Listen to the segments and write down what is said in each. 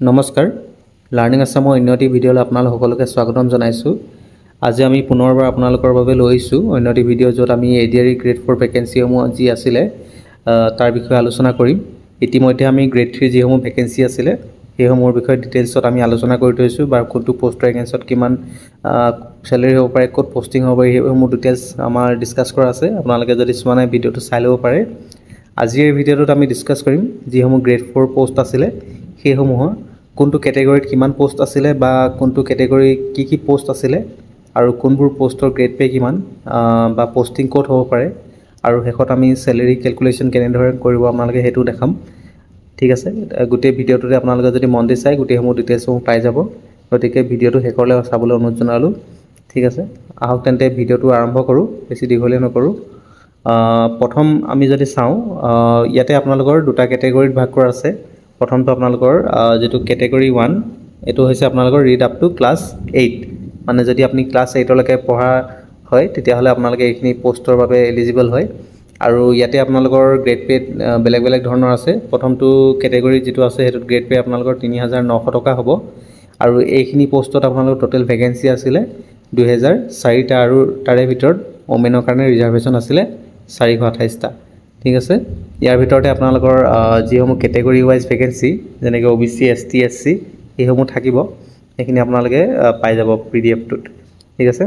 নমস্কাৰ লাৰ্ণিং আসামৰ অন্যটি ভিডিঅ'লৈ আপোনালোক সকলোকে স্বাগতম জনাইছোঁ। আজি আমি পুনৰবাৰ আপোনালোকৰ বাবে লৈছোঁ অন্যটি ভিডিঅ' য'ত আমি এডিআৰই গ্ৰেড 4 ভেকেন্সিসমূহ যি আছিলে তাৰ বিষয়ে আলোচনা কৰিম। ইতিমধ্যে আমি গ্ৰেড 3 যিসমূহ ভেকেন্সি আছিলে সেইসমূহৰ বিষয়ে ডিটেইলছত আমি আলোচনা কৰি থৈছোঁ বা কোনটো পোষ্টৰ এগেইনষ্টত কিমান চেলাৰী হ'ব পাৰে, ক'ত পোষ্টিং হ'ব পাৰে সেইসমূহ ডিটেইলছ আমাৰ ডিছকাছ কৰা আছে। আপোনালোকে যদি চোৱা নাই ভিডিঅ'টো চাই ল'ব পাৰে। আজিৰ এই ভিডিঅ'টোত আমি ডিছকাছ কৰিম যিসমূহ গ্ৰেড 4 পোষ্ট আছিলে সেইসমূহৰ কোনটো কেটেগৰীত কিমান পোষ্ট আছিলে বা কোনটো কেটেগৰী কি পোষ্ট আছিলে আৰু কোনবোৰ পোষ্টৰ গ্ৰেড পে কিমান বা পোষ্টিং ক'ত হ'ব পাৰে আৰু শেষত আমি চেলাৰী কেলকুলেশ্যন কেনেদৰে কৰিব আপোনালোকে সেইটো দেখাম। ঠিক আছে, গোটেই ভিডিঅ'টোতে আপোনালোকে যদি মন দি চাই গোটেইসমূহ ডিটেইলছসমূহ পাই যাব। গতিকে ভিডিঅ'টো শেষলৈ চাবলৈ অনুৰোধ জনালোঁ। ঠিক আছে, আহক তেন্তে ভিডিঅ'টো আৰম্ভ কৰোঁ, বেছি দীঘলীয়া নকৰোঁ। প্ৰথম আমি যদি চাওঁ ইয়াতে আপোনালোকৰ দুটা কেটেগৰীত ভাগ কৰা আছে। প্ৰথমটো আপোনালোকৰ যেটো কেটেগৰী 1 এটো হৈছে আপোনালোকৰ ৰিড আপ টু ক্লাছ 8, মানে যদি আপুনি ক্লাছ 8 লৈকে পঢ়া হয় তেতিয়াহ'লে আপোনালোকে এইখিনি পোষ্টৰ বাবে এলিজিবল হয়। আৰু ইয়াতে আপোনালোকৰ গ্ৰেড পে বেলেগ বেলেগ ধৰণৰ আছে। প্ৰথমটো কেটেগৰী যেটো আছে হেতুত গ্ৰেড পে আপোনালোকৰ 3900 টকা হ'ব আৰু এইখিনি পোষ্টত আপোনালোকৰ টোটেল ভেকেন্সি আছিলে 2004টা আৰু তাৰে ভিতৰত ওমেনৰ কাৰণে ৰিজাৰ্ভেশ্যন আছিলে 428টা। ঠিক আছে, ইয়াৰ ভিতৰতে আপোনালোকৰ যিসমূহ কেটেগৰী ওয়াইজ ভেকেন্সি যেনেকৈ OBC ST SC এইসমূহ থাকিব, এইখিনি আপোনালোকে পাই যাব পিডিএফটোত। ঠিক আছে,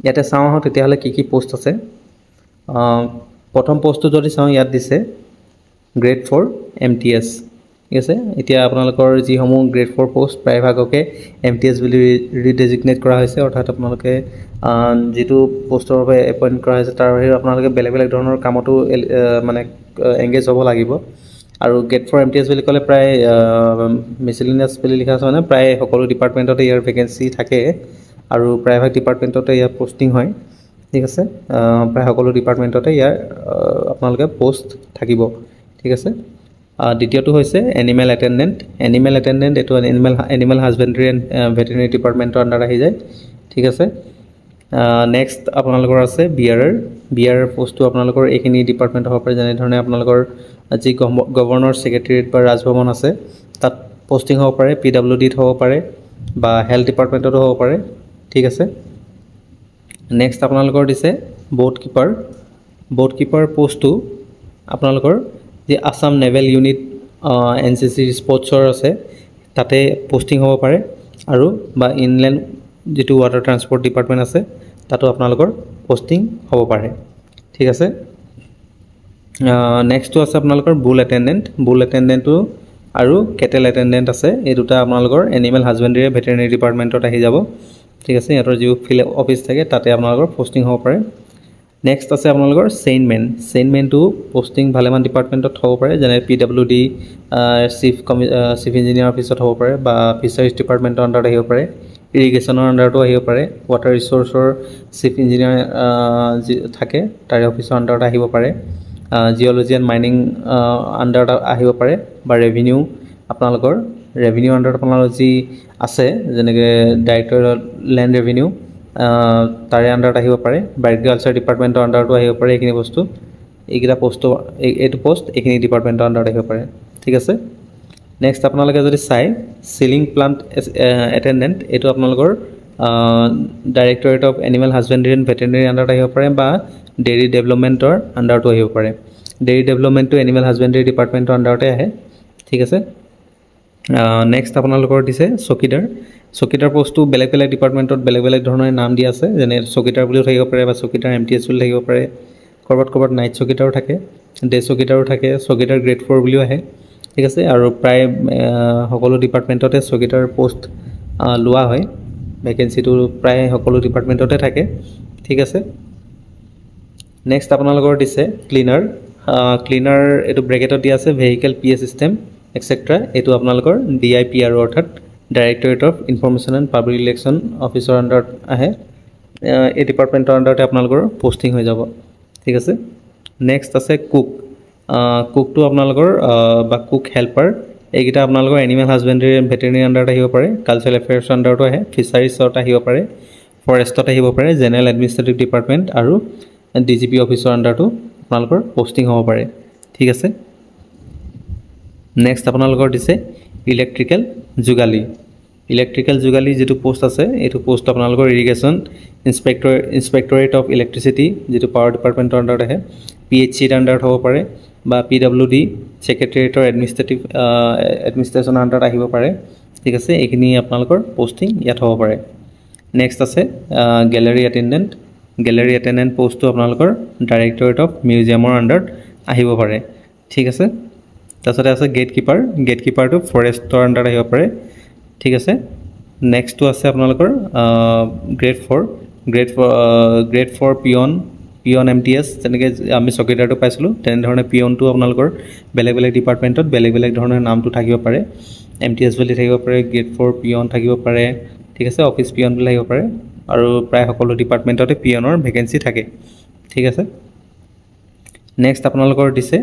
ইয়াতে চাওঁ আহক তেতিয়াহ'লে কি পোষ্ট আছে। প্ৰথম পোষ্টটো যদি চাওঁ ইয়াত দিছে গ্ৰেড 4 MTS। ঠিক আছে, এতিয়া আপোনালোকৰ যিসমূহ গ্ৰেড 4 পোষ্ট প্ৰায়ভাগকে MTS বুলি ৰিডেজিগনেট কৰা হৈছে, অৰ্থাৎ আপোনালোকে যেটো পোষ্টৰ বাবে এপইণ্ট কৰা হৈছে তাৰ বাহিৰে আপোনালোকে বেলেগ বেলেগ ধৰণৰ কামতো মানে এংগেজ হ'ব লাগিব। আৰু গ্ৰেড 4 MTS বুলি ক'লে প্ৰায় মিছেলিনিয়াছ বুলি লিখা আছে, মানে প্ৰায় সকলো ডিপাৰ্টমেণ্টতে ইয়াৰ ভেকেন্সি থাকে আৰু প্ৰায়ভাগ ডিপাৰ্টমেণ্টতে ইয়াৰ পোষ্টিং হয়। ঠিক আছে, প্ৰায় সকলো ডিপাৰ্টমেণ্টতে ইয়াৰ আপোনালোকে পোষ্ট থাকিব। ঠিক আছে, দ্বিতীয়টো হৈছে এনিমেল এটেণ্ডেণ্ট। এনিমেল এটেণ্ডেণ্ট এইটো এনিমেল হাজবেণ্ডাৰী এণ্ড ভেটেৰিনেৰী ডিপাৰ্টমেণ্টৰ আণ্ডাৰত আহি যায়। ঠিক আছে, নেক্সট আপোনালোকৰ আছে বিয়াৰৰ পোষ্টটো আপোনালোকৰ এইখিনি ডিপাৰ্টমেণ্ট হ'ব পাৰে, যেনেধৰণে আপোনালোকৰ যি গভৰ্ণৰ ছেক্ৰেটেৰিয়েট বা ৰাজভৱন আছে তাত পোষ্টিং হ'ব পাৰে, PWDত হ'ব পাৰে বা হেল্থ ডিপাৰ্টমেণ্টতো হ'ব পাৰে। ঠিক আছে, নেক্সট আপোনালোকৰ দিছে বোট কিপাৰ পোষ্টটো আপোনালোকৰ যি আসাম নেভেল ইউনিট NCC স্পৰ্টছৰ আছে তাতে পোষ্টিং হ'ব পাৰে আৰু বা ইনলেণ্ড যেটো ৱাটাৰ ট্ৰান্সপৰ্ট ডিপাৰ্টমেণ্ট আছে তাতো আপোনালোকৰ পোষ্টিং হ'ব পাৰে। ঠিক আছে, নেক্সটটো আছে আপোনালোকৰ বুল এটেণ্ডেণ্টটো আৰু কেটেল এটেণ্ডেণ্ট আছে। এই দুটা আপোনালোকৰ এনিমেল হাজবেণ্ডাৰী ভেটেৰিনেৰী ডিপাৰ্টমেণ্টত আহি যাব। ঠিক আছে, ইহঁতৰ যিবোৰ ফিল্ড অফিচ থাকে তাতে আপোনালোকৰ পোষ্টিং হ'ব পাৰে। নেক্সট আছে আপোনালোকৰ চেইনমেনটো পোষ্টিং ভালেমান ডিপাৰ্টমেণ্টত হ'ব পাৰে, যেনে PWD চিফ ইঞ্জিনিয়াৰ অফিচত হ'ব পাৰে বা ফিচাৰিজ ডিপাৰ্টমেণ্টৰ আণ্ডাৰত আহিব পাৰে, ইৰিগেশ্যনৰ আণ্ডাৰতো আহিব পাৰে, ৱাটাৰ ৰিচোৰ্চৰ চিফ ইঞ্জিনিয়াৰ যি থাকে তাৰে অফিচৰ আণ্ডাৰত আহিব পাৰে, জিঅ'লজি এণ্ড মাইনিং আণ্ডাৰত আহিব পাৰে বা আপোনালোকৰ ৰেভিনিউ আণ্ডাৰত আপোনালোকৰ যি আছে যেনেকৈ ডাইৰেক্টৰ লেণ্ড ৰেভিনিউ তাৰে আণ্ডাৰত আহিব পাৰে বা এগ্ৰিকালচাৰ ডিপাৰ্টমেণ্টৰ আণ্ডাৰতো আহিব পাৰে। এইখিনি বস্তু এইকেইটা এইটো পোষ্ট এইখিনি ডিপাৰ্টমেণ্টৰ আণ্ডাৰত আহিব পাৰে। ঠিক আছে, নেক্সট আপোনালোকে যদি চাই চিলিং প্লাণ্ট এটেণ্ডেণ্ট এইটো আপোনালোকৰ directorate of animal husbandry and veterinary আণ্ডাৰত আহিব পাৰে বা ডেইৰী ডেভেলপমেণ্টৰ আণ্ডাৰতো আহিব পাৰে। ডেইৰী ডেভেলপমেণ্টটো এনিমেল হাজবেণ্ডাৰী ডিপাৰ্টমেণ্টৰ আণ্ডাৰতে আহে। ঠিক আছে, নেক্সট আপোনালোকৰ দিছে চকীদাৰ পোষ্টটো বেলেগ বেলেগ ডিপাৰ্টমেণ্টত বেলেগ বেলেগ ধৰণৰ নাম দিয়া আছে, যেনে চকীদাৰ বুলিও থাকিব পাৰে বা চকীদাৰ MTS বুলি থাকিব পাৰে, ক'ৰবাত নাইট চকীদাৰো থাকে, ডে চকীদাৰো থাকে, চকীদাৰ গ্ৰেড 4 বুলিও আহে। ঠিক আছে, আৰু প্ৰায় সকলো ডিপাৰ্টমেণ্টতে চকীদাৰ পোষ্ট লোৱা হয়, ভেকেন্সিটো প্ৰায় সকলো ডিপাৰ্টমেণ্টতে থাকে। ঠিক আছে, নেক্সট আপোনালোকৰ দিছে ক্লিনাৰ এইটো ব্ৰেকেটত দিয়া আছে ভেহিকেল PA চিষ্টেম এক্সেট্ৰা। এইটো আপোনালোকৰ DIPR অৰ্থাৎ directorate of information and public relation অফিচৰ আণ্ডাৰত আহে। এই ডিপাৰ্টমেণ্টৰ আণ্ডাৰতে আপোনালোকৰ পোষ্টিং হৈ যাব। ঠিক আছে, নেক্সট আছে কুকটো আপোনালোকৰ বা কুক হেল্পাৰ, এইকেইটা আপোনালোকৰ এনিমেল হাজবেণ্ডাৰী এণ্ড ভেটেৰিনেৰী আণ্ডাৰত আহিব পাৰে, কালচাৰেল এফেয়াৰ্ছৰ আণ্ডাৰতো আহে, ফিচাৰিজত আহিব পাৰে, ফৰেষ্টত আহিব পাৰে, জেনেৰেল এডমিনিষ্ট্ৰেটিভ ডিপাৰ্টমেণ্ট আৰু DGP অফিচৰ আণ্ডাৰতো আপোনালোকৰ পোষ্টিং হ'ব পাৰে। ঠিক আছে, নেক্সট আপোনালোকৰ দিছে ইলেক্ট্ৰিকেল যোগালী যেটো পোষ্ট আছে এটো পোষ্ট আপোনালোকৰ ইৰিগেশ্যন ইনস্পেক্টৰেট অফ ইলেক্ট্ৰিচিটি যেটো পাৱাৰ ডিপাৰ্টমেণ্টৰ আণ্ডাৰত আহে PHC ৰ আণ্ডাৰত হ'ব পাৰে বা PWD সেক্ৰেটাৰিয়েটৰ এডমিনিষ্ট্ৰেশ্যনৰ আণ্ডাৰত আহিব পাৰে ঠিক আছে এইখিনি আপোনালোকৰ পোষ্টিং ইয়াত হ'ব পাৰে নেক্সট আছে গেলেৰী এটেণ্ডেণ্ট পোষ্টটো আপোনালোকৰ ডাইৰেক্টৰেট অফ মিউজিয়ামৰ আণ্ডাৰত আহিব পাৰে ঠিক আছে তাৰপিছতে আছে গেটকিপাৰটো ফৰেষ্টৰ আণ্ডাৰত আহিব পাৰে ঠিক আছে নেক্সটটো আছে আপোনালোকৰ গ্ৰেড 4 পিয়ন MTS তেনেকৈ আমি চকীদাৰটো পাইছিলোঁ তেনেধৰণে পিয়নটো আপোনালোকৰ বেলেগ ডিপাৰ্টমেণ্টত বেলেগ ধৰণৰ নামটো থাকিব পাৰে MTS বুলি থাকিব পাৰে গ্ৰেড 4 পিয়ন থাকিব পাৰে ঠিক আছে অফিচ পিয়ন বুলি থাকিব পাৰে আৰু প্ৰায় সকলো ডিপাৰ্টমেণ্টতে পিয়নৰ ভেকেন্সি থাকে ঠিক আছে নেক্সট আপোনালোকৰ দিছে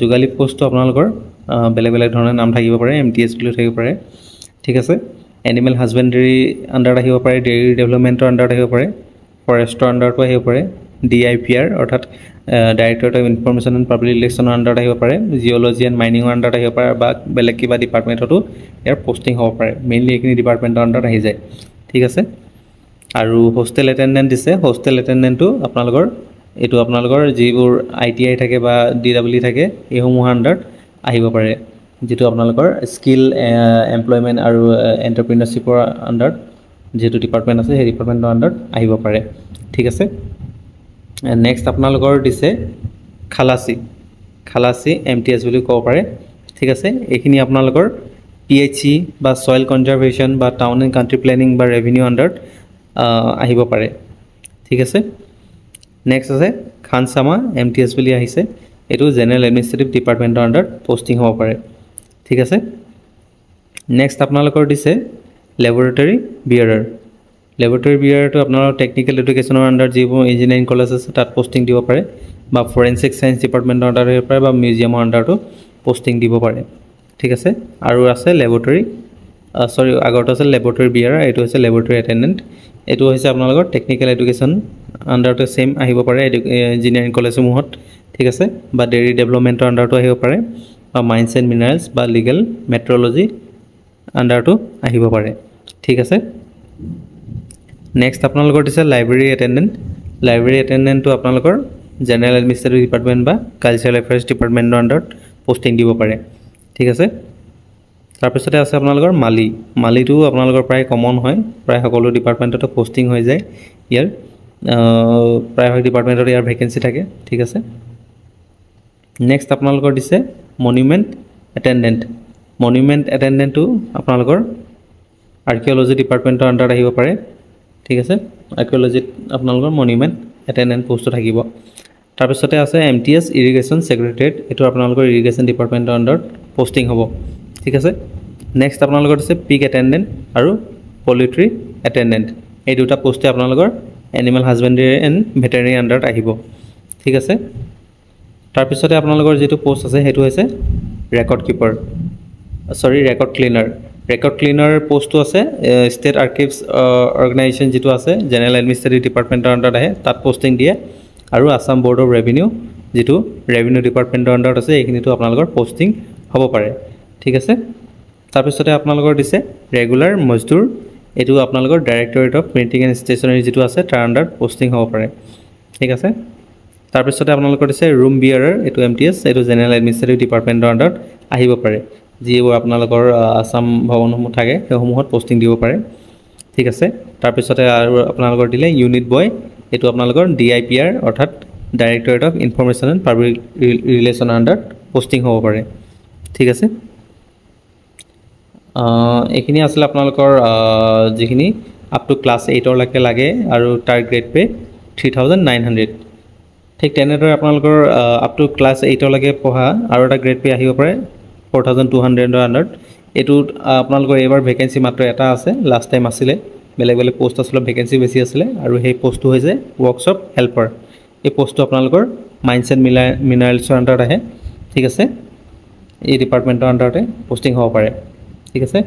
যোগালী পোষ্টটো আপোনালোকৰ বেলেগ ধৰণৰ নাম থাকিব পাৰে MTS বুলি থাকিব পাৰে ঠিক আছে এনিমেল হাজবেণ্ডাৰী আণ্ডাৰত আহিব পাৰে ডেইৰী ডেভেলপমেণ্টৰ আণ্ডাৰত আহিব পাৰে ফৰেষ্টৰ আণ্ডাৰতো আহিব পাৰে DIPR অৰ্থাৎ directorate of information and public ৰিলেশ্যনৰ আণ্ডাৰত আহিব পাৰে জিঅ'লজি এণ্ড মাইনিঙৰ আণ্ডাৰত আহিব পাৰে বা বেলেগ কিবা ডিপাৰ্টমেণ্টতো ইয়াৰ পোষ্টিং হ'ব পাৰে মেইনলি এইখিনি ডিপাৰ্টমেণ্টৰ আণ্ডাৰত আহি যায় ঠিক আছে আৰু হোষ্টেল এটেণ্ডেণ্ট দিছে হোষ্টেল এটেণ্ডেণ্টটো আপোনালোকৰ যিবোৰ ITI থাকে বা DWE থাকে এইসমূহৰ আণ্ডাৰত আহিব পাৰে যেটো আপোনালোকৰ স্কিল এমপ্লয়মেণ্ট আৰু এণ্টাৰপ্ৰিনাৰশ্বিপৰ আণ্ডাৰত যেটো ডিপাৰ্টমেণ্ট আছে সেই ডিপাৰ্টমেণ্টৰ আণ্ডাৰত আহিব পাৰে ঠিক আছে নেক্সট আপোনালোকৰ দিছে খালাচী MTS বুলি ক'ব পাৰে ঠিক আছে এইখিনি আপোনালোকৰ PHC বা সয়েল কনজাৰভেশ্যন বা টাউন এণ্ড কাণ্ট্ৰি প্লেনিং বা ৰেভিনিউ আণ্ডাৰত আহিব পাৰে ঠিক আছে নেক্সট আছে খানসামা MTS বুলি আহিছে এটো জেনাৰেল এডমিনিষ্ট্ৰেটিভ ডিপাৰ্টমেণ্টৰ আণ্ডাৰত পোষ্টিং হ'ব পাৰে ঠিক আছে নেক্সট আপোনালোকৰ দিছে লেবৰেটৰী বিয়াৰটো আপোনালোকৰ টেকনিকেল এডুকেশ্যনৰ আণ্ডাৰত যিবোৰ ইঞ্জিনিয়াৰিং কলেজ আছে তাত পোষ্টিং দিব পাৰে বা ফৰেনচিক সায়েন্স ডিপাৰ্টমেণ্টৰ আণ্ডাৰত আহিব পাৰে বা মিউজিয়ামৰ আণ্ডাৰতো পোষ্টিং দিব পাৰে ঠিক আছে আৰু আছে আগৰটো আছে লেবৰেটৰী বিয়াৰ এইটো হৈছে লেবৰেটৰী এটেণ্ডেণ্ট এইটো হৈছে আপোনালোকৰ টেকনিকেল এডুকেশ্যন আণ্ডাৰতে সেম আহিব পাৰে ইঞ্জিনিয়াৰিং কলেজসমূহত ঠিক আছে বা ডেইৰী ডেভেলপমেণ্টৰ আণ্ডাৰতো আহিব পাৰে বা মাইন্স এণ্ড মিনাৰেলছ বা লিগেল মেট্ৰলজি আণ্ডাৰতো আহিব পাৰে ঠিক আছে নেক্সট আপোনালোকৰ দিছে লাইব্ৰেৰী এটেণ্ডেণ্টটো আপোনালোকৰ জেনেৰেল এডমিনিষ্ট্ৰেটিভ ডিপাৰ্টমেণ্ট বা কালচাৰেল এফেয়াৰ্ছ ডিপাৰ্টমেণ্টৰ আণ্ডাৰত পোষ্টিং দিব পাৰে ঠিক আছে তাৰপিছতে আছে আপোনালোকৰ মালিটো আপোনালোকৰ প্ৰায় কমন হয় প্ৰায় সকলো ডিপাৰ্টমেণ্টতে পোষ্টিং হৈ যায় ইয়াৰ প্ৰায়ভাগ ডিপাৰ্টমেণ্টত ইয়াৰ ভেকেন্সি থাকে ঠিক আছে নেক্সট আপোনালোকৰ দিছে মনুমেণ্ট এটেণ্ডেণ্টটো আপোনালোকৰ আৰ্কিঅলজি ডিপাৰ্টমেণ্টৰ আণ্ডাৰত আহিব পাৰে ঠিক আছে আৰ্কিঅলজিত আপোনালোকৰ মনুমেণ্ট এটেণ্ডেণ্ট পোষ্টটো থাকিব তাৰপিছতে আছে MTS ইৰিগেশ্যন সেক্ৰেটাৰিয়েট এইটো আপোনালোকৰ ইৰিগেশ্যন ডিপাৰ্টমেণ্টৰ আণ্ডাৰত পোষ্টিং হ'ব ঠিক আছে নেক্সট আপোনালোকৰ আছে পিক এটেণ্ডেণ্ট আৰু পলিট্ৰি এটেণ্ডেণ্ট এই দুটা পোষ্টে আপোনালোকৰ এনিমেল হাজবেণ্ডাৰী এণ্ড ভেটেৰিনেৰী আণ্ডাৰত আহিব ঠিক আছে তাৰপিছতে আপোনালোকৰ যেটো পোষ্ট আছে হেতু হৈছে ৰেকৰ্ড ক্লিনাৰ পোষ্টটো আছে ষ্টেট আৰ্কাইভছ অৰ্গেনাইজেশ্যন যেটো আছে জেনেৰেল এডমিনিষ্ট্ৰেটিভ ডিপাৰ্টমেণ্টৰ আণ্ডাৰত আহে তাত পোষ্টিং দিয়ে আৰু আসাম বোৰ্ড অফ ৰেভিনিউ যেটো ৰেভিনিউ ডিপাৰ্টমেণ্টৰ আণ্ডাৰত আছে এইখিনিতো আপোনালোকৰ পোষ্টিং হ'ব পাৰে ঠিক আছে তাৰপিছতে আপোনালোকৰ দিছে ৰেগুলাৰ মজদুৰ এইটো আপোনালোকৰ directorate of printing and stationery যেটো আছে তাৰ আণ্ডাৰত পোষ্টিং হ'ব পাৰে ঠিক আছে তাৰপিছতে আপোনালোকৰ দিছে ৰুম বিয়াৰৰ এইটো MTS এইটো জেনেৰেল এডমিনিষ্ট্ৰেটিভ ডিপাৰ্টমেণ্টৰ আণ্ডাৰত আহিব পাৰে যিবোৰ আপোনালোকৰ আসাম ভৱনসমূহ থাকে সেইসমূহত পোষ্টিং দিব পাৰে ঠিক আছে তাৰপিছতে আৰু আপোনালোকৰ দিলে ইউনিট বয় এইটো আপোনালোকৰ DIPR অৰ্থাৎ directorate of information and public ৰিলেশ্যনৰ আণ্ডাৰত পোষ্টিং হ'ব পাৰে ঠিক আছে এইখিনি আছিল আপোনালোকৰ যিখিনি আপ টু ক্লাছ 8 লৈকে লাগে আৰু তাৰ গ্ৰেড পে 3900 ঠিক তেনেদৰে আপোনালোকৰ আপ টু ক্লাছ 8 লৈকে পঢ়া আৰু এটা গ্ৰেড পে আহিব পাৰে 4200 আণ্ডাৰত এইটো আপোনালোকৰ এবাৰ ভেকেন্সি মাত্ৰ এটা আছে লাষ্ট টাইম আছিলে বেলেগ পোষ্ট আছিল ভেকেন্সি বেছি আছিলে আৰু সেই পোষ্টটো হৈছে ৱৰ্কশ্বপ হেল্পাৰ এই পোষ্টটো আপোনালোকৰ মাইন্স এণ্ড মিনাৰেলছৰ আণ্ডাৰত আহে ঠিক আছে এই ডিপাৰ্টমেণ্টৰ আণ্ডাৰতে পোষ্টিং হ'ব পাৰে ঠিক আছে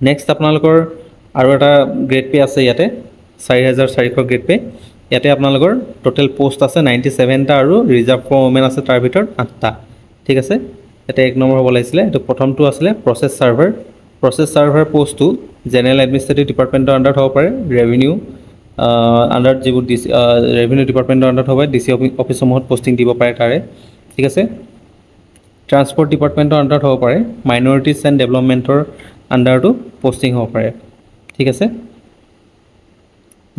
নেক্সট আপোনালোকৰ আৰু এটা গ্ৰেড পে আছে ইয়াতে 4400 গ্ৰেড পে ইয়াতে আপোনালোকৰ টোটেল পোষ্ট আছে 97টা আৰু ৰিজাৰ্ভ ফৰ ওমেন আছে তাৰ ভিতৰত 8টা ঠিক আছে এটা 1 নম্বৰ হ'ব লাগিছিল এটো প্ৰথমটো আছিল প্ৰসেস সাৰ্ভাৰ পোষ্টটো জেনাৰেল এডমিনিষ্ট্ৰেটিভ ডিপাৰ্টমেন্টৰ আন্ডাৰত হ'ব পাৰে ৰেভিনিউ আন্ডাৰত যিবোৰ ৰেভিনিউ ডিপাৰ্টমেন্টৰ আন্ডাৰত হ'ব ডিসি অফিচসমূহত পোষ্টিং দিব পাৰে তাৰে ঠিক আছে ট্ৰান্সপোৰ্ট ডিপাৰ্টমেন্টৰ আন্ডাৰত হ'ব পাৰে মাইনৰিটিজ এণ্ড ডেভেলপমেন্টৰ আন্ডাৰটো পোষ্টিং হ'ব পাৰে ঠিক আছে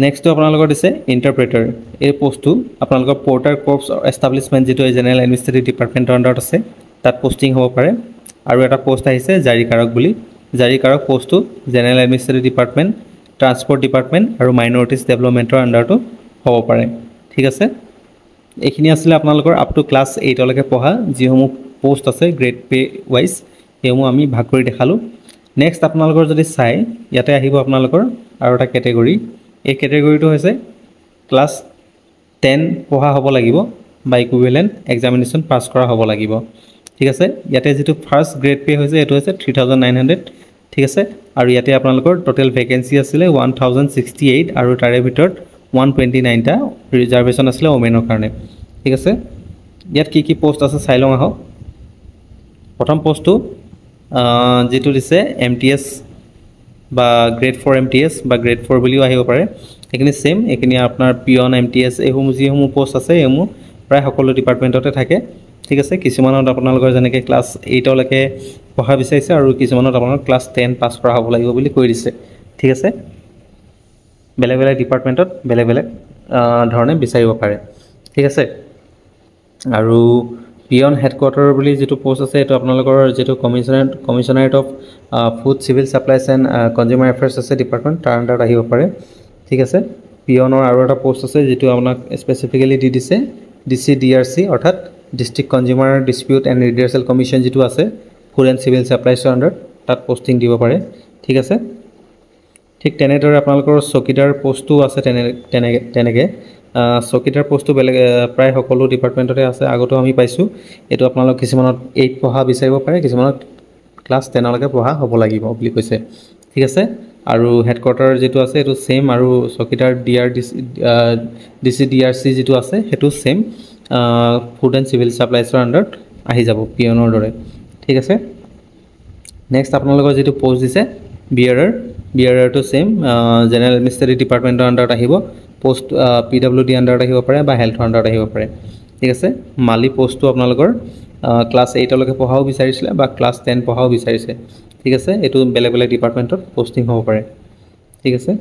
নেক্সট আপোনালোকৰ দিছে ইন্টাৰপ্ৰেটাৰ এই পোষ্টটো আপোনালোকৰ পোৰ্টাৰ কৰ্পছ এষ্টাব্লিশমেন্ট যেটো জেনাৰেল এডমিনিষ্ট্ৰেটিভ ডিপাৰ্টমেন্টৰ আন্ডাৰত আছে তাত পোষ্টিং হ'ব পাৰে আৰু এটা পোষ্ট আহিছে জাৰিকাৰক বুলি জাৰিকাৰক পোষ্টটো general administrative department transport department আৰু মাইনৰিটিজ ডেভেলপমেন্টৰ আন্ডাৰটো হ'ব পাৰে ঠিক আছে এইখিনি আছিল আপোনালোকৰ আপ টু ক্লাছ 8 লৈকে পঢ়া যিসমূহ পোষ্ট আছে গ্ৰেড পে ওয়াইজ হেসমূহ আমি ভাগ কৰি দেখালো নেক্সট আপোনালোকৰ যদি চাই ইয়াতে আহিব আপোনালোকৰ আৰু এটা ক্যাটাগৰী এই ক্যাটাগৰীটো হৈছে ক্লাছ 10 পঢ়া হ'ব লাগিব বা ইকুইভ্যালেন্ট এক্সামিনেশন পাস কৰা হ'ব লাগিব ঠিক আছে ইয়াতে যেটো ফাৰ্স্ট গ্ৰেড পে হৈছে এটো হৈছে 3900 ঠিক আছে আৰু ইয়াতে আপোনালোকৰ টোটাল ভ্যাকেন্সি আছিল 1068 আৰু তাৰে ভিতৰত 129 টা ৰিজাৰ্ভেশন আছিল ওমেনৰ কাৰণে ঠিক আছে ইয়াত কি পোষ্ট আছে চাই লওঁ আহক প্ৰথম পোষ্টটো যেটো দিছে এমটিএস বা গ্ৰেড 4 এমটিএস বা গ্ৰেড 4 বুলিও আহিব পাৰে এখিনি সেম এখিনি আপোনাৰ পিয়ন এমটিএস এসমূহ পোষ্ট আছে এমু প্ৰায় সকলো ডিপাৰ্টমেন্টতে থাকে ঠিক আছে কিছুমানত আপোনালোকৰ জনেকে ক্লাছ 8 লৈকে পঢ়া বিচাৰিছে আৰু কিছুমানত আপোনালোকৰ ক্লাছ 10 পাস কৰা হ'ব লাগিব বুলি কৈ দিছে ঠিক আছে বেলেগ ডিপাৰ্টমেন্টত বেলেগ ধৰণে বিচাৰিব পাৰে ঠিক আছে আৰু পিয়ন হেডকোৱাৰ্টাৰ বুলি যেটো পোষ্ট আছে এটো আপোনালোকৰ যেটো commissionerate of food civil supplies and consumer affairs আছে ডিপাৰ্টমেন্ট তাৰ আন্ডাৰত আহিব পাৰে ঠিক আছে পিয়নৰ আৰু এটা পোষ্ট আছে যেটো আপোনাক স্পেসিফিক্যালি দি দিছে ডিসিডিআৰসি অৰ্থাৎ district consumer dispute and redressal commission যেটো আছে ফুড এণ্ড সিভিল সাপ্লাইজৰ আন্ডাৰত তাত পোষ্টিং দিব পাৰে ঠিক আছে ঠিক তেনেদৰে আপোনালোকৰ চকিদাৰ পোষ্টটো আছে তেনেকে চকিদাৰ পোষ্টটো বেলেগ প্ৰায় সকলো ডিপাৰ্টমেন্টতে আছে আগতো আমি পাইছো এটো আপোনালোক কিছুমানত 8 পঢ়া বিচাৰিব পাৰে কিছুমানত ক্লাছ 10 লৈকে পঢ়া হ'ব লাগিব বুলি কৈছে ঠিক আছে আৰু হেডকোৱাৰ্টাৰ যেটো আছে এটো সেম আৰু চকিদাৰ ডিসিডিআৰসি যেটো আছে হেতু সেম ফুড এণ্ড সিভিল সাপ্লাইজৰ আন্ডাৰত আহি যাব পিয়নৰ দৰে ঠিক আছে নেক্সট আপোনালোকৰ যেটো পোষ্ট দিছে বিআৰআৰ টু সেম জেনাৰেল এডমিনিষ্ট্ৰেটিভ ডিপাৰ্টমেন্টৰ আন্ডাৰত আহিব পোষ্ট পিডব্লিউডি আন্ডাৰত আহিব পাৰে বা হেলথৰ আন্ডাৰত আহিব পাৰে ঠিক আছে মালি পোষ্টটো আপোনালোকৰ ক্লাছ 8 লৈকে পঢ়াও বিচাৰিছিল বা ক্লাছ 10 পঢ়াও বিচাৰিছে ঠিক আছে এটো বেলেগ ডিপাৰ্টমেন্টত পোষ্টিং হ'ব পাৰে ঠিক আছে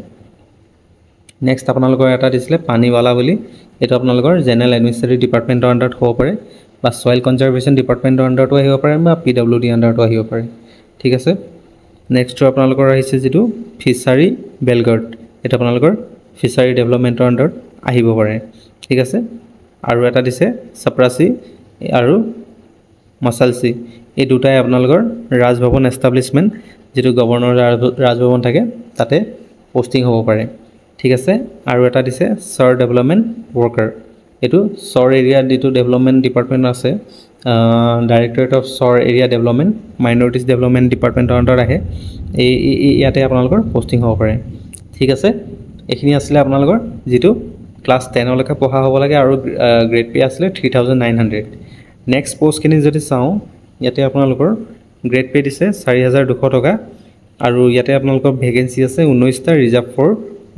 নেক্সট আপোনালোকৰ এটা দিছিলে পানীৱালা বুলি এটো আপোনালোকৰ জেনাৰেল এডমিনিষ্ট্ৰেটিভ ডিপাৰ্টমেন্টৰ আন্ডাৰত হ'ব পাৰে বা সয়েল কনজাৰভেশন ডিপাৰ্টমেন্টৰ আন্ডাৰটো আহিব পাৰে বা পিডব্লিউডি আন্ডাৰটো আহিব পাৰে ঠিক আছে নেক্সট আপোনালোকৰ আহিছে যেটো ফিশাৰী বেলগাৰ্ড এটা আপোনালোকৰ ফিশাৰী ডেভেলপমেন্টৰ আন্ডাৰত আহিব পাৰে ঠিক আছে আৰু এটা দিছে সাপ্ৰাসি আৰু মাসালসি এই দুটাই আপোনালোকৰ ৰাজভৱন এষ্টাব্লিশমেন্ট যেটো গভৰ্ণৰ ৰাজভৱন থাকে তাতে পোষ্টিং হ'ব পাৰে ঠিক আছে আৰু এটা দিছে সৰ ডেভেলপমেন্ট ওয়াৰ্কাৰ এটো সৰ এৰিয়া যেটো ডেভেলপমেন্ট ডিপাৰ্টমেন্ট আছে ডাইৰেক্টৰেট অফ সৰ এৰিয়া ডেভেলপমেন্ট মাইনৰিটিজ ডেভেলপমেন্ট ডিপাৰ্টমেন্টৰ আন্ডাৰত আহে এই ইয়াতে আপোনালোকৰ পোষ্টিং হ'ব পাৰে ঠিক আছে এখিনি আছিল আপোনালোকৰ যেটো ক্লাছ 10 লৈকে পঢ়া হ'ব লাগে আৰু গ্ৰেড পে আছিল 3900 নেক্সট পোষ্ট খিনি যদি চাও ইয়াতে আপোনালোকৰ গ্ৰেড পে দিছে 4200 টকা আৰু ইয়াতে আপোনালোকৰ ভ্যাকেন্সি আছে 19 টা ৰিজাৰ্ভ ফৰ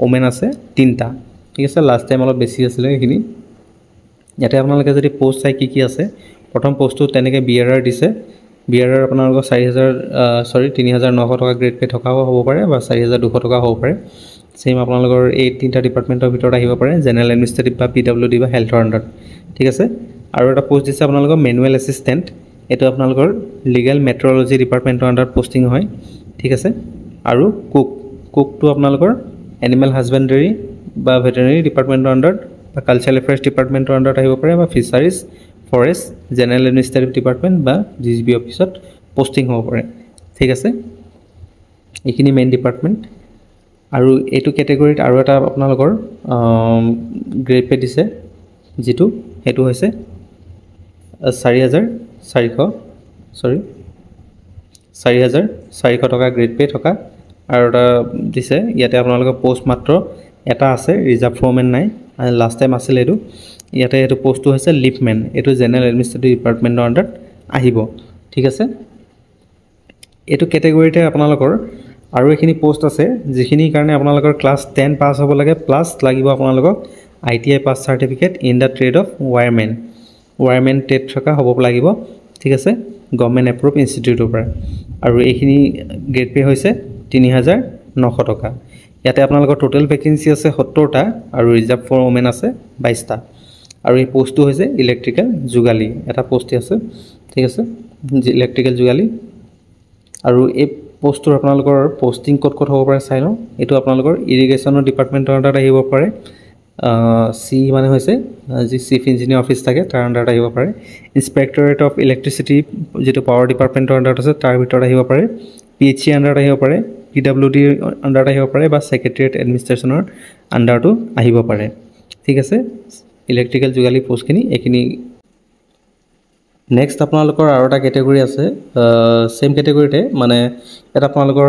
ওমেন আছে 3টা ঠিক আছে লাষ্ট টাইম অলপ বেছি আছিল এখিনি ইয়াতে আপোনালোকে যদি পোষ্ট চাই কি আছে প্ৰথম পোষ্টটো তেনেকে বিআৰআৰ দিছে বিআৰআৰ আপোনালোকৰ 3900 টকা গ্ৰেড পে থকাও হ'ব পাৰে বা 4200 টকা হ'ব পাৰে সেম আপোনালোকৰ এই 3টা ডিপাৰ্টমেন্টৰ ভিতৰত আহিব পাৰে জেনাৰেল এডমিনিষ্ট্ৰেটিভ বা পিডব্লিউডি বা হেলথৰ আন্ডাৰত ঠিক আছে আৰু এটা পোষ্ট দিছে আপোনালোকৰ মেনুৱেল এসিস্ট্যান্ট এটো আপোনালোকৰ লিগ্যাল মেট্ৰলজি ডিপাৰ্টমেন্টৰ আন্ডাৰত পোষ্টিং হয় ঠিক আছে আৰু কুকটো আপোনালোকৰ এনিমেল হাজবেণ্ডাৰী বা ভেটেৰিনাৰী ডিপাৰ্টমেন্টৰ আন্ডাৰত বা কালচাৰেল এফেয়াৰ্স ডিপাৰ্টমেন্টৰ আন্ডাৰত আহিব পাৰে বা ফিশাৰিজ ফৰেষ্ট জেনাৰেল এডমিনিষ্ট্ৰেটিভ ডিপাৰ্টমেন্ট বা জিজিবি অফিসত পোষ্টিং হ'ব পাৰে ঠিক আছে এইখিনি মেইন ডিপাৰ্টমেন্ট আৰু এটো ক্যাটাগৰীত আৰু এটা আপোনালোকৰ গ্ৰেড পে দিছে যেটো হেতু হৈছে 4400 টকা গ্ৰেড পে থকা আৰু এটা দিছে ইয়াতে আপোনালোকৰ পোষ্ট মাত্ৰ এটা আছে ৰিজাৰ্ভ ফৰমেন নাই লাষ্ট টাইম আছিল এটো ইয়াতে এটো পোষ্টটো হৈছে লিফমেন এটো জেনাৰেল এডমিনিষ্ট্ৰেটিভ ডিপাৰ্টমেন্টৰ আন্ডাৰত আহিব ঠিক আছে এইটো কেটেগৰীতে আপোনালোকৰ আৰু এখিনি পোষ্ট আছে যিখিনি কাৰণে আপোনালোকৰ ক্লাছ 10 পাছ হ'ব লাগে প্লাছ লাগিব আপোনালোকক ITI pass certificate in the trade of wireman trade থকা হ'ব লাগিব ঠিক আছে গভৰ্নমেণ্ট এপ্ৰুভ ইনষ্টিটিউটৰ পৰা আৰু এইখিনি গ্ৰেড পে হৈছে 3900 টকা ইয়াতে আপোনালোকৰ টোটাল ভেকেন্সি আছে 70টা আৰু ৰিজাৰ্ভ ফৰ ওমেন আছে 22টা আৰু এই পোষ্টটো হৈছে ইলেক্ট্ৰিক্যাল যোগালী এটা পোষ্ট আছে ঠিক আছে ইলেক্ট্ৰিক্যাল যোগালী আৰু এই পোষ্টৰ আপোনালোকৰ পোষ্টিং ক'ত হ'ব পাৰে চাই লওঁ এইটো আপোনালোকৰ ইৰিগেশ্যনৰ ডিপাৰ্টমেণ্টৰ আণ্ডাৰত আহিব পাৰে সি মানে হৈছে যি চিফ ইঞ্জিনিয়াৰ অফিচ থাকে তাৰ আণ্ডাৰত আহিব পাৰে ইনস্পেক্টৰেট অফ ইলেক্ট্ৰিচিটি যেটো পাৱাৰ ডিপাৰ্টমেণ্টৰ আণ্ডাৰত আছে তাৰ ভিতৰত আহিব পাৰে PHE আণ্ডাৰত আহিব পাৰে PWD আণ্ডাৰত আহিব পাৰে বা সেক্ৰেটাৰিয়েট এডমিনিষ্ট্ৰেশ্যনৰ আণ্ডাৰটো আহিব পাৰে ঠিক আছে ইলেক্ট্ৰিক্যাল যোগালী পোষ্টখিনি এখিনি নেক্সট আপোনালোকৰ আৰু এটা কেটেগৰী আছে সেম কেটেগৰীতে মানে এটা আপোনালোকৰ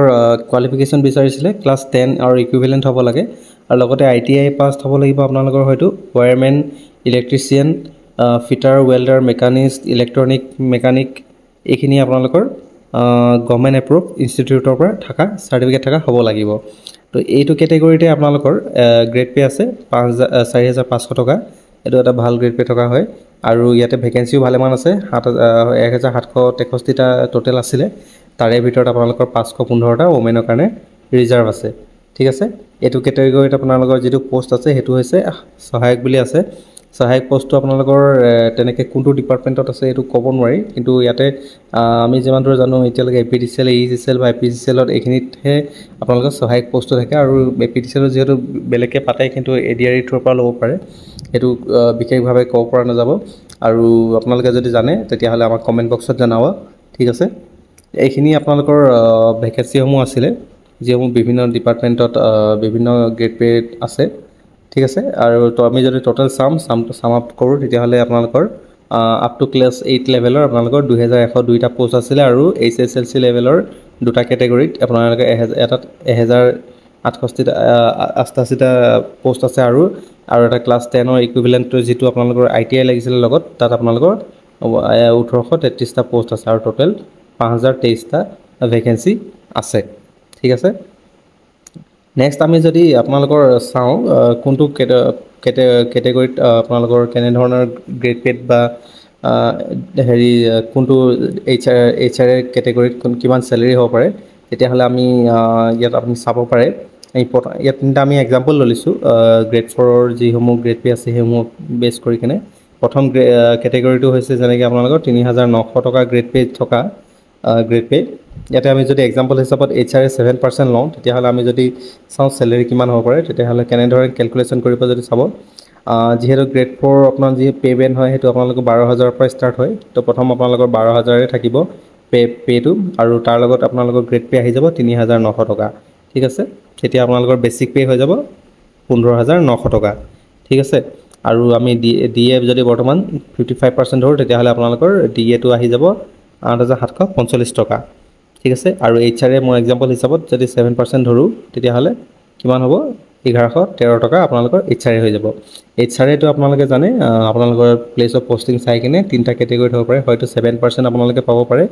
কোৱালিফিকেশ্যন বিচাৰিছিলে ক্লাছ 10 আৰু ইকুইভেলেন্ট হ'ব লাগে আৰু লগতে ITI পাছ হ'ব লাগিব আপোনালোকৰ হয়তো wireman electrician fitter welder machinist electronic mechanic এইখিনি আপোনালোকৰ গভৰ্নমেণ্ট এপ্ৰুভ ইনষ্টিটিউটৰ পৰা থকা সাৰ্টিফিকেট থকা হ'ব লাগিব তো এইটো কেটেগৰীতে আপোনালোকৰ গ্ৰেড পে আছে 4500 টকা এটো এটা ভাল গ্ৰেড পে থকা হয় আৰু ইয়াতে ভেকেন্সিও ভালেমান আছে 1763টা টোটাল আছিল তাৰে ভিতৰত আপোনালোকৰ 515টা ওমেনৰ কাৰণে ৰিজাৰ্ভ আছে ঠিক আছে এটো কেটেগৰীত আপোনালোকৰ যেটো পোষ্ট আছে হেতু হৈছে সহায়ক বুলি আছে সহায়ক পোষ্টটো আপোনালোকৰ তেনেকে কোনটো ডিপাৰ্টমেণ্টত আছে এটো ক'ব নোৱাৰি কিন্তু ইয়াতে আমি যিমান দূৰ জানো এতিয়ালৈকে APDCL ECCL বা APCL ত এখিনিতহে আপোনালোকৰ সহায়ক পোষ্ট থাকে আৰু APDCL যেহেতু বেলেগকে পাতে কিন্তু ADRE থ্ৰৰ পৰা ল'ব পাৰে এটো বিশেষভাৱে ক'ব পৰা নাযাব আৰু আপোনালোকে যদি জানে তেতিয়া হলে আমাক কমেন্ট বক্সত জনাব ঠিক আছে এইখিনি আপোনালোকৰ ভেকেন্সিসমূহ আছিল যিসমূহ বিভিন্ন ডিপাৰ্টমেণ্টত বিভিন্ন গ্ৰেড পে আছে ঠিক আছে আৰু তো আমি যদি টোটাল সাম আপ কৰো তেতিয়া হলে আপোনালোকৰ আপ টু ক্লাছ 8 লেভেলৰ আপোনালোকৰ 2102টা পোষ্ট আছিল আৰু HSLC লেভেলৰ দুটা কেটেগৰীত আপোনালোকে এটাত 1888টা পোষ্ট আছে আৰু এটা ক্লাছ 10 ৰ ইকুইভেলেন্টটো যেটো আপোনালোকৰ ITI লাগিছিল লগত তাত আপোনালোকৰ 1833টা পোষ্ট আছে আৰু টোটাল 5023টা ভেকেন্সি আছে ঠিক আছে নেক্সট আমি যদি আপোনালোকৰ চাও কোনটো কেটেগৰীত আপোনালোকৰ কেনে ধৰণৰ গ্ৰেড পেড বা হেৰি কোনটো HR কেটেগৰীত কিমান স্যালাৰি হ'ব পাৰে তেতিয়া হলে আমি ইয়াত আপুনি চাব পাৰে ইয়াত তিনটা আমি এক্সাম্পল লৈছো গ্ৰেড 4 ৰ যিসমূহ গ্ৰেড পে আছে হেসমূহ বেছ কৰি কিনে প্ৰথম কেটেগৰীটো হৈছে যেনেকৈ আপোনালোকৰ 3900 টকা গ্ৰেড পে থকা গ্ৰেড পে ইয়াতে আমি যদি এক্সাম্পল হিচাপত HR 7% লওঁ তেতিয়া হলে আমি যদি চাও স্যালাৰি কিমান হ'ব পাৰে তেতিয়া হলে কেনে ধৰণে ক্যালকুলেশন কৰিব যদি চাব যেহেতু গ্ৰেড 4 আপোনাৰ যি পে বেন হয় হেতু আপোনালোকৰ 12000 পৰা ষ্টাৰ্ট হয় তো প্ৰথম আপোনালোকৰ 12000 এ থাকিব পেটো আৰু তাৰ লগত আপোনালোকৰ গ্ৰেড পে আহি যাব 3900 টকা ঠিক আছে তেতিয়া আপোনালোকৰ বেসিক পে হৈ যাব 15900 টকা ঠিক আছে আৰু আমি DA যদি বৰ্তমান 55% ধৰো তেতিয়া হলে আপোনালোকৰ DA টো আহি যাব 8745 টকা ঠিক আছে আৰু HR মই এক্সাম্পল হিচাপত যদি 7% ধৰো তেতিয়া হলে কিমান হ'ব 1113 টকা আপোনালোকৰ HR হৈ যাব HR টো আপোনালোকে জানে আপোনালোকৰ প্লেস অফ পোষ্টিং চাই কিনে তিনটা কেটেগৰীত হ'ব পাৰে হয়তো 7% আপোনালোকে পাব পাৰে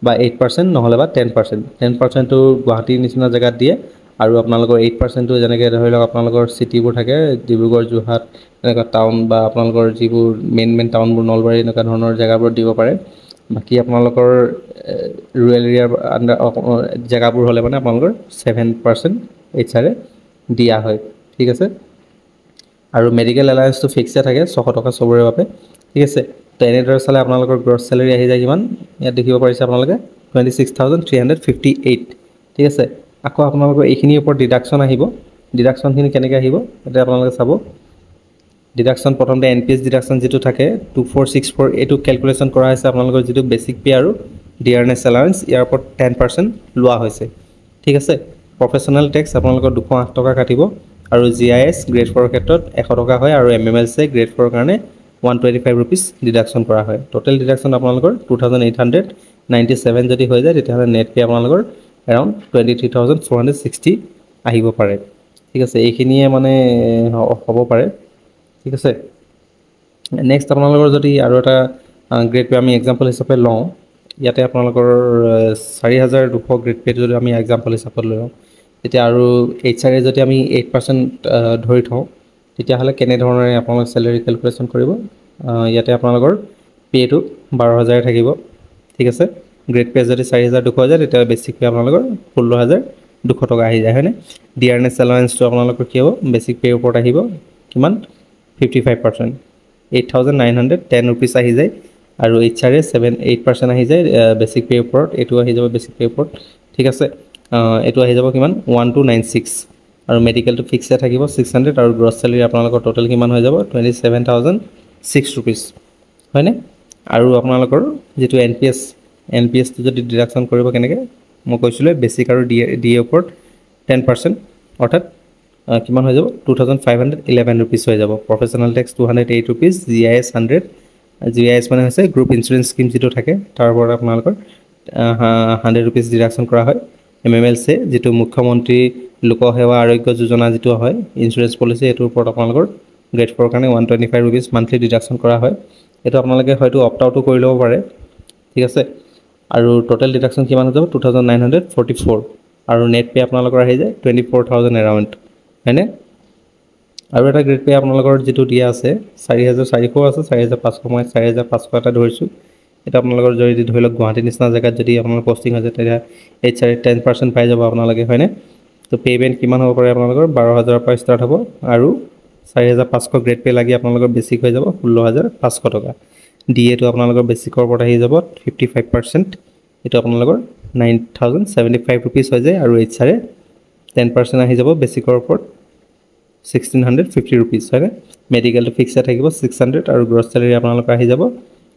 বা 8% নহলে বা 10% টো গুৱাহাটীৰ নিচিনা জায়গাত দিয়ে আৰু আপোনালোকৰ 8% টো যেনেকৈ ধৰি লওক আপোনালোকৰ সিটিবোৰ থাকে ডিব্ৰুগড় যোৰহাট এনেকা টাউন বা আপোনালোকৰ যিবোৰ মেইন টাউনবোৰ নলবাৰী এনেকা ধৰণৰ জায়গাবোৰ দিব পাৰে বাকি আপোনালোকৰ ৰুৰেল এৰিয়াৰ আন্ডাৰ জায়গাবোৰ হলে মানে আপোনালোকৰ 7% HR দিয়া হয় ঠিক আছে আৰু মেডিকেল এলায়েন্স টো ফিক্সে থাকে 600 টকা সবৰে বাবে ঠিক আছে তো এনেদৰে চালে আপোনালোকৰ গ্ৰছ স্যালাৰি আহি যায় কিমান ইয়াত দেখিব পাৰিছে আপোনালোকে 26358 ঠিক আছে আকৌ আপোনালোকৰ এইখিনিৰ ওপৰত ডিডাকশন আহিব ডিডাকশনখিনি কেনেকৈ আহিব এটা আপোনালোকে চাব ডিডাকশন প্ৰথমতে NPS ডিডাকশন যেটো থাকে 2464 এটো ক্যালকুলেশন কৰা হৈছে আপোনালোকৰ যেটো বেসিক পে আৰু ডিয়াৰনেস এলাউন্স ইয়াৰ ওপৰত 10% লোৱা হৈছে ঠিক আছে প্ৰফেশনাল ট্যাক্স আপোনালোকৰ 208 টকা কাটিব আৰু GIS গ্ৰেড 4 ক্ষেত্ৰত 100 টকা হয় আৰু MMLC গ্ৰেড 4 কাৰণে 125 rupees ডিডাকশন কৰা হয় টোটাল ডিডাকশন আপোনালোকৰ 2897 যদি হৈ যায় তেতিয়া হলে নেট পে আপোনালোকৰ around 23460 আহিব পাৰে ঠিক আছে এইখিনিয়ে মানে হ'ব পাৰে ঠিক আছে নেক্সট আপোনালোকৰ যদি আৰু এটা গ্ৰেড পে আমি এক্সাম্পল হিচাপে লওঁ ইয়াতে আপোনালোকৰ 4200 গ্ৰেড পে যদি আমি এক্সাম্পল হিচাপত লওঁ তেতিয়া আৰু HR যদি আমি 8% ধৰি থওঁ তেতিয়াহ'লে কেনেধৰণে আপোনালোকে চেলাৰি কেলকুলেশ্যন কৰিব ইয়াতে আপোনালোকৰ পেটো 12000 থাকিব ঠিক আছে গ্ৰেড পে যদি 4200 হৈ যায় তেতিয়া বেছিক পে আপোনালোকৰ 16200 টকা আহি যায় হয়নে ডিআৰএনএছ এলাউন্সটো আপোনালোকৰ কি হ'ব বেছিক পে ওপৰত আহিব কিমান 55% 8910 rupees আহি যায় আৰু HR 8% আহি যায় বেছিক পে ওপৰত এটো আহি যাব বেছিক পে ওপৰত ঠিক আছে এটো আহি যাব কিমান 1296 আৰু মেডিকেলটো ফিক্সে থাকিব 600 আৰু গ্ৰছ স্যালাৰি আপোনালোকৰ টোটাল কিমান হৈ যাব 27006 rupees হয়নে আৰু আপোনালোকৰ যেটো NPS টো যদি ডিডাকশন কৰিব কেনেকে মই কৈছিলো বেছিক আৰু DA ওপৰত 10% অৰ্থাৎ কিমান হৈ যাব 2511 rupees হৈ যাব professional tax 208 rupees GIS 100 GIS মানে হৈছে গ্ৰুপ ইন্সুৰেন্স স্কিম যেটো থাকে তাৰ ওপৰত আপোনালোকৰ 100 rupees ডিডাকশন কৰা হয় MMLC যেটো মুখ্যমন্ত্ৰী লোক সেৱা আৰোগ্য যোজনা যেটো হয় ইন্সুৰেন্স পলিচি এটোৰ ওপৰত আপোনালোকৰ গ্ৰেড 4 কাৰণে 125 rupees মান্থলি ডিডাকশন কৰা হয় এটো আপোনালোকে হয়তো অপ্ট আউট কৰি ল'ব পাৰে ঠিক আছে আৰু টোটাল ডিডাকশন কিমান হৈ যাব 2944 আৰু নেট পে আপোনালোকৰ আহি যায় 24000 এৰাউন্ড হয়নে আৰু এটা গ্ৰেড পে আপোনালোকৰ যেটো দিয়া আছে 4400 আছে 4500 মই 4500 এটা ধৰিছো এটা আপোনালোকৰ যদি ধৰি লওক গুৱাহাটী নিচিনা জায়গাত যদি আপোনালোকৰ পোষ্টিং আছে তেতিয়া HR 10% পাই যাব আপোনালোকে হয়নে তো পেমেন্ট কিমান হ'ব পাৰে আপোনালোকৰ 12000 পৰা ষ্টাৰ্ট হ'ব আৰু 4500 গ্ৰেড পে লাগি আপোনালোকৰ বেছিক হৈ যাব 16500 টকা DA টো আপোনালোকৰ বেছিকৰ ওপৰত আহি যাব 55% এটো আপোনালোকৰ 9075 rupees হৈ যায় আৰু HR 10% আহি যাব বেছিকৰ ওপৰত 1650 rupees হয় মেডিকেল ফিক্সে থাকিব 600 আৰু গ্ৰছ স্যালাৰি আপোনালোকৰ আহি যাব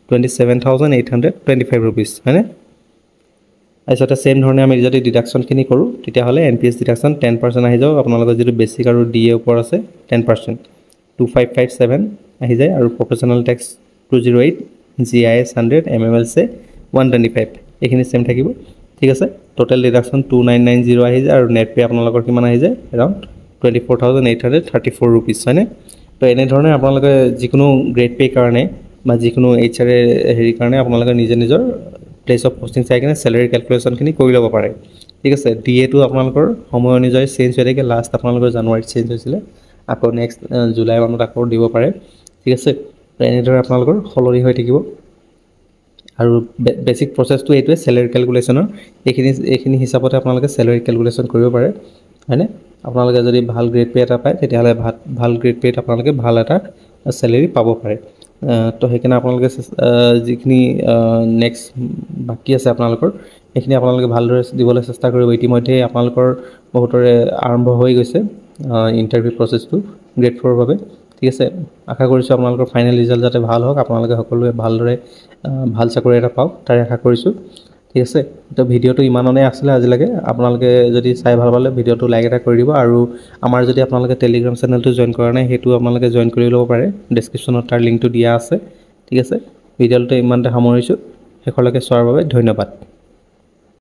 27825 rupees হয়নে আইছতে সেম ধৰণে আমি যদি ডিডাকশন খিনি কৰো তেতিয়া হলে NPS ডিডাকশন 10% আহি যাব আপোনালোকৰ যেটো বেছিক আৰু DA ওপৰত আছে 10% 2557 আহি যায় আৰু প্ৰফেশনাল ট্যাক্স 208 GIS 100 MMLC 125 এখিনি সেম থাকিব ঠিক আছে টোটাল ডিডাকশন 2990 আহি যায় আৰু নেট পে আপোনালোকৰ কিমান আহি যায় अराउंड 24834 rupees হয়নে তো এনে ধৰণে আপোনালোকে যিকোনো গ্ৰেড পে কাৰণে বা যিকোনো HR হেৰি কাৰণে আপোনালোকে নিজৰ প্লেস অফ পোষ্টিং চাই কিনে স্যালাৰি ক্যালকুলেশন খিনি কৰি ল'ব পাৰে ঠিক আছে DA টো আপোনালোকৰ সময় অনুযায়ী চেঞ্জ হৈ থাকে লাষ্ট আপোনালোকৰ জানুৱাৰীত চেঞ্জ হৈছিল আকৌ নেক্সট জুলাই মানত আকৌ দিব পাৰে ঠিক আছে এনে ধৰণে আপোনালোকৰ হলৰি হৈ থাকিব আৰু বেসিক প্ৰসেসটো এইটোৱে স্যালাৰি ক্যালকুলেশনৰ এখিনি হিচাপতে আপোনালোকে স্যালাৰি ক্যালকুলেশন কৰিব পাৰে হয়নে আপোনালোকে যদি ভাল গ্ৰেড পে এটা পায় তেতিয়াহলে ভাল গ্ৰেড পে আপোনালোকে ভাল এটা স্যালাৰি পাব পাৰে তো হেকিনা আপোনালোকে যিখিনি নেক্সট বাকি আছে আপোনালোকৰ এখিনি আপোনালোকে ভালদৰে দিবলৈ চেষ্টা কৰিব ইতিমধ্যে আপোনালোকৰ বহুতৰে আৰম্ভ হৈ গৈছে ইন্টাৰভিউ প্ৰসেসটো গ্ৰেড 4 বাবে ঠিক আছে আশা কৰিছো আপোনালোকৰ ফাইনাল ৰিজাল্ট যাতে ভাল হোক আপোনালোকে সকলোৱে ভালদৰে ভাল চাকৰি এটা পাওক তাৰে আশা কৰিছো ঠিক আছে তো ভিডিওটো ইমাননে আছিল আজিলৈকে আপোনালোকে যদি চাই ভাল পালে ভিডিওটো লাইক এটা কৰি দিব আৰু আমাৰ যদি আপোনালোকে টেলিগ্ৰাম চেনেলটো জয়েন কৰা নাই হেতু আপোনালোকে জয়েন কৰি ল'ব পাৰে ডেসক্ৰিপচনত তাৰ লিংকটো দিয়া আছে ঠিক আছে ভিডিওটো ইমানতে সামৰিছো হেকলৈকে চোৱাৰ বাবে ধন্যবাদ